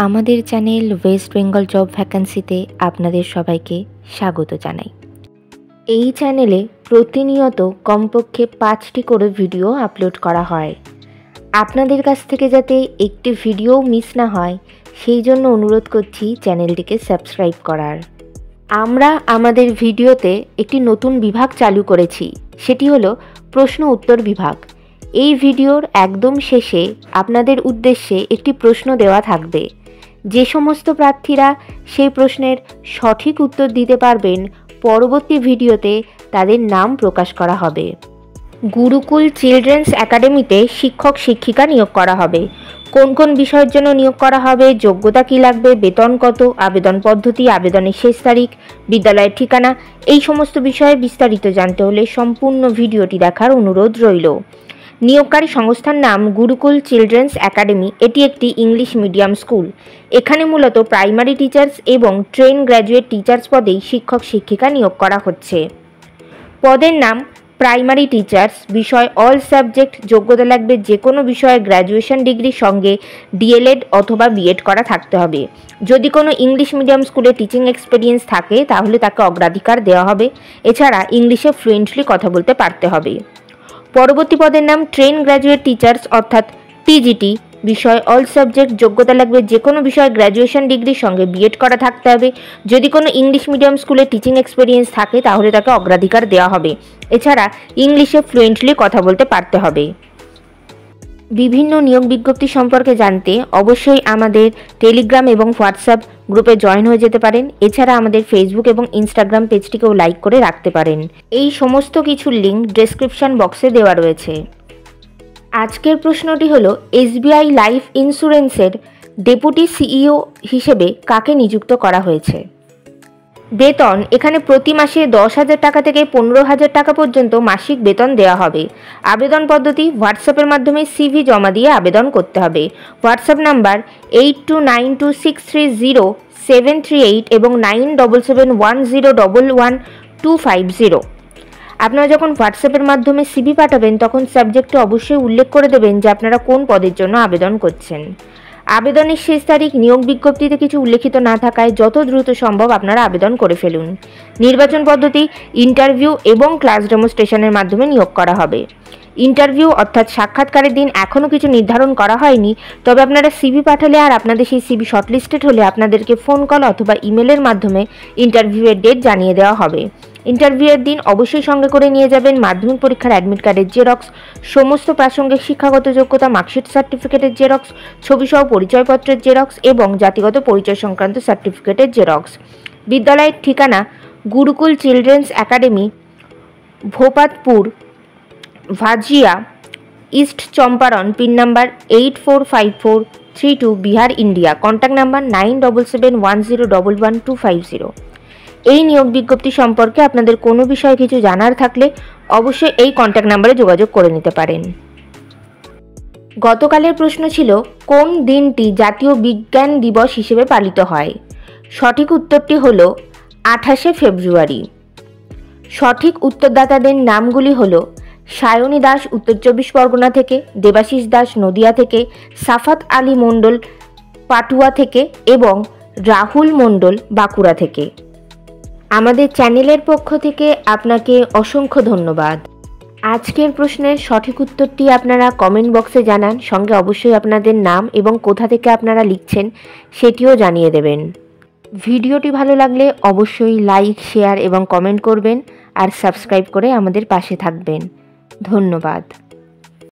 আমাদের channel West Bengal job ভ্যাকান্সিতে আপনাদের সবাইকে স্বাগত জানাই। এই চ্যানেলে প্রতিনিয়ত কমপক্ষে 5টি করে ভিডিও আপলোড করা হয়। আপনাদের কাছ থেকে যাতে একটি ভিডিও মিস না হয় সেই জন্য অনুরোধ করছি চ্যানেলটিকে সাবস্ক্রাইব করার। আমরা আমাদের ভিডিওতে একটি নতুন বিভাগ চালু করেছি, সেটি হলো প্রশ্ন উত্তর বিভাগ। এই ভিডিওর একদম শেষে আপনাদের উদ্দেশ্যে একটি প্রশ্ন দেওয়া থাকবে। যে সমস্ত প্রার্থীরা সেই প্রশ্নের সঠিক উত্তর দিতে পারবেন পরবর্তী ভিডিওতে তাদের নাম প্রকাশ করা হবে। গুরুকুল চিলড্রেন্স একাডেমিতে শিক্ষক শিক্ষিকা নিয়োগ করা হবে। কোন কোন বিষয়ের জন্য নিয়োগ করা হবে, যোগ্যতা কী লাগবে, বেতন কত, আবেদন পদ্ধতি, আবেদনের শেষ তারিখ, বিদ্যালয়ের ঠিকানা, এই সমস্ত বিষয়ে বিস্তারিত জানতে হলে সম্পূর্ণ ভিডিওটি দেখার অনুরোধ রইল। নিয়োগকারী সংস্থার নাম গুরুকুল চিলড্রেন্স একাডেমি। এটি একটি ইংলিশ মিডিয়াম স্কুল। এখানে মূলত প্রাইমারি টিচার্স এবং ট্রেন গ্র্যাজুয়েট টিচার্স পদেই শিক্ষক শিক্ষিকা নিয়োগ করা হচ্ছে। পদের নাম প্রাইমারি টিচার্স, বিষয় অল সাবজেক্ট, যোগ্যতা লাগবে যে কোনো বিষয়ে গ্র্যাজুয়েশন ডিগ্রির সঙ্গে ডিএলএড অথবা বিএড করা থাকতে হবে। যদি কোনো ইংলিশ মিডিয়াম স্কুলে টিচিং এক্সপিরিয়েন্স থাকে তাহলে তাকে অগ্রাধিকার দেওয়া হবে। এছাড়া ইংলিশে ফ্লুয়েন্টলি কথা বলতে পারতে হবে। পরবর্তী পদের নাম ট্রেন গ্র্যাজুয়েট টিচার্স অর্থাৎ টিজিটি, বিষয় অল সাবজেক্ট, যোগ্যতা লাগবে যে কোনো বিষয়ে গ্র্যাজুয়েশন ডিগ্রির সঙ্গে বিএড করা থাকতে হবে। যদি কোনো ইংলিশ মিডিয়াম স্কুলে টিচিং এক্সপিরিয়েন্স থাকে তাহলে তাকে অগ্রাধিকার দেওয়া হবে। এছাড়া ইংলিশে ফ্লুয়েন্টলি কথা বলতে পারতে হবে। বিভিন্ন নিয়োগ বিজ্ঞপ্তি সম্পর্কে জানতে অবশ্যই আমাদের টেলিগ্রাম এবং হোয়াটসঅ্যাপ গ্রুপে জয়েন হয়ে যেতে পারেন। এছাড়া আমাদের ফেসবুক এবং ইনস্টাগ্রাম পেজটিকেও লাইক করে রাখতে পারেন। এই সমস্ত কিছুর লিঙ্ক ডেসক্রিপশন বক্সে দেওয়া রয়েছে। আজকের প্রশ্নটি হলো, এসবিআই লাইফ ইন্স্যুরেন্সের ডেপুটি সিইও হিসেবে কাকে নিযুক্ত করা হয়েছে? বেতন এখানে প্রতি মাসে 10,000 টাকা থেকে 15,000 টাকা পর্যন্ত মাসিক বেতন দেওয়া হবে। আবেদন পদ্ধতি হোয়াটসঅ্যাপের মাধ্যমে সিভি জমা দিয়ে আবেদন করতে হবে। হোয়াটসঅ্যাপ নাম্বার 8292630738 এবং 9771011250। আপনারা যখন হোয়াটসঅ্যাপের মাধ্যমে সিভি পাঠাবেন তখন সাবজেক্টে অবশ্যই উল্লেখ করে দেবেন যে আপনারা কোন পদের জন্য আবেদন করছেন। আবেদনের শেষ তারিখ নিয়োগ বিজ্ঞপ্তিতে কিছু উল্লেখিত না থাকায় যত দ্রুত সম্ভব আপনারা আবেদন করে ফেলুন। নির্বাচন পদ্ধতি ইন্টারভিউ এবং ক্লাস ডেমনস্ট্রেশনের মাধ্যমে নিয়োগ করা হবে। ইন্টারভিউ অর্থাৎ সাক্ষাৎকারের দিন এখনও কিছু নির্ধারণ করা হয়নি, তবে আপনারা সিভি পাঠালে আর আপনাদের সেই সিভি শর্টলিস্টেড হলে আপনাদেরকে ফোন কল অথবা ইমেলের মাধ্যমে ইন্টারভিউয়ের ডেট জানিয়ে দেওয়া হবে। ইন্টারভিউয়ের দিন অবশ্যই সঙ্গে করে নিয়ে যাবেন মাধ্যমিক পরীক্ষার অ্যাডমিট কার্ডের জেরক্স, সমস্ত প্রাসঙ্গিক শিক্ষাগত যোগ্যতা মার্কশিট সার্টিফিকেটের জেরক্স, ছবিসহ পরিচয়পত্রের জেরক্স এবং জাতিগত পরিচয় সংক্রান্ত সার্টিফিকেটের জেরক্স। বিদ্যালয়ের ঠিকানা Gurukul children's academy, Bhopatpur, Bhajiya, east Champaran, pin number 845432, Bihar, India. Contact number 9771011250। এই নিয়োগ বিজ্ঞপ্তি সম্পর্কে আপনাদের কোনো বিষয়ে কিছু জানার থাকলে অবশ্যই এই কন্ট্যাক্ট নাম্বারে যোগাযোগ করে নিতে পারেন। গতকালের প্রশ্ন ছিল, কোন দিনটি জাতীয় বিজ্ঞান দিবস হিসেবে পালিত হয়? সঠিক উত্তরটি হল 28শে ফেব্রুয়ারি। সঠিক উত্তরদাতাদের নামগুলি হল সায়নী দাস উত্তর 24 পরগনা থেকে, দেবাশিস দাস নদিয়া থেকে, সাফাত আলী মণ্ডল পাটুয়া থেকে এবং রাহুল মণ্ডল বাঁকুড়া থেকে। আমাদের চ্যানেলের পক্ষ থেকে আপনাকে অসংখ্য ধন্যবাদ। আজকের প্রশ্নের সঠিক উত্তরটি আপনারা কমেন্ট বক্সে জানান, সঙ্গে অবশ্যই আপনাদের নাম এবং কোথা থেকে আপনারা লিখছেন সেটিও জানিয়ে দেবেন। ভিডিওটি ভালো লাগলে অবশ্যই লাইক, শেয়ার এবং কমেন্ট করবেন আর সাবস্ক্রাইব করে আমাদের পাশে থাকবেন। ধন্যবাদ।